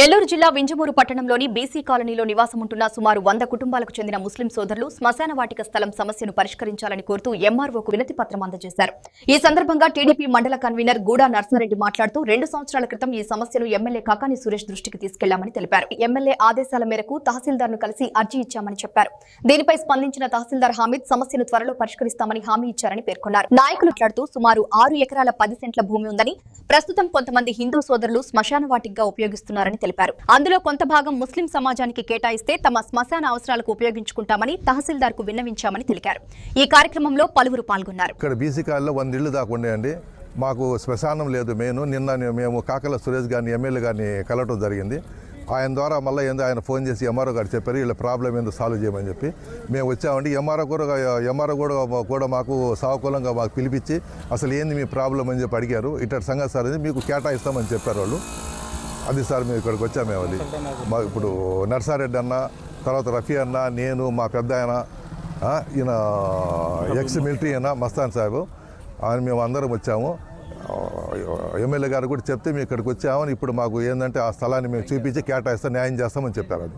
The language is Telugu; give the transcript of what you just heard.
నెల్లూరు జిల్లా వింజమూరు పట్టణంలోని బీసీ కాలనీలో నివాసం ఉంటున్న సుమారు 100 కుటుంబాలకు చెందిన ముస్లిం సోదరులు శ్మశాన వాటిక స్థలం సమస్యను పరిష్కరించాలని కోరుతూ ఎంఆర్ఓకు వినతి పత్రం అందజేశారు. ఈ సందర్భంగా టీడీపీ మండల కన్వీనర్ గూడా నర్సారెడ్డి మాట్లాడుతూ 2 సంవత్సరాల క్రితం ఈ సమస్యను ఎమ్మెల్యే కాకాని సురేష్ దృష్టికి తీసుకెళ్లామని తెలిపారు. ఎమ్మెల్యే ఆదేశాల మేరకు తహసీల్దార్ను కలిసి అర్జీ ఇచ్చామని చెప్పారు. దీనిపై స్పందించిన తహసీల్దార్ హామీద్ సమస్యను త్వరలో పరిష్కరిస్తామని హామీ ఇచ్చారని పేర్కొన్నారు. నాయకులు మాట్లాడుతూ సుమారు 6 ఎకరాల 10 సెంట్ల భూమి ఉందని, ప్రస్తుతం కొంతమంది హిందూ సోదరులు శ్మశాన వాటికగా ఉపయోగిస్తున్నారని తెలిపారు. అందులో కొంత భాగం ముస్లిం సమాజానికి కేటాయిస్తే తమ శ్మశాన అవసరాలకు ఉపయోగించుకుంటామని తహసీల్దార్ కు విన్నవించామని తెలిపారు. ఈ కార్యక్రమంలో పలువురు పాల్గొన్నారు. ఇక్కడ బీసీ కాలనీలో 100 ఇళ్లు దాకా ఉండేయండి. మాకు శ్మశానం లేదు. నిన్న మేము కాకల సురేష్ గారిని ఎమ్మెల్యే గారిని కలవటం జరిగింది. ఆయన ద్వారా మళ్ళీ ఆయన ఫోన్ చేసి ఎంఆర్ఓ గారు చెప్పారు వీళ్ళ ప్రాబ్లం ఏందో సాల్వ్ చేయమని చెప్పి మేము వచ్చామండి. ఎంఆర్ఓ కూడా మాకు సానుకూలంగా మాకు పిలిపించి అసలు ఏంది మీ ప్రాబ్లం అని చెప్పి అడిగారు. ఇటు సంగతి సార్ అది మీకు కేటాయిస్తామని చెప్పారు వాళ్ళు. అది సార్ మేము ఇక్కడికి వచ్చాము. మేము అది మాకు ఇప్పుడు నర్సారెడ్డి అన్న, తర్వాత రఫీ అన్న, నేను, మా పెద్ద ఈయన ఎక్స్ మిలిటరీ అయినా మస్తాన్ సాహెబ్ ఆయన మేము అందరం వచ్చాము. ఎమ్మెల్యే గారు కూడా చెప్తే మేము ఇక్కడికి వచ్చామని ఇప్పుడు మాకు ఏంటంటే ఆ స్థలాన్ని మేము చూపించి కేటాయిస్తాం, న్యాయం చేస్తామని చెప్పారు. అది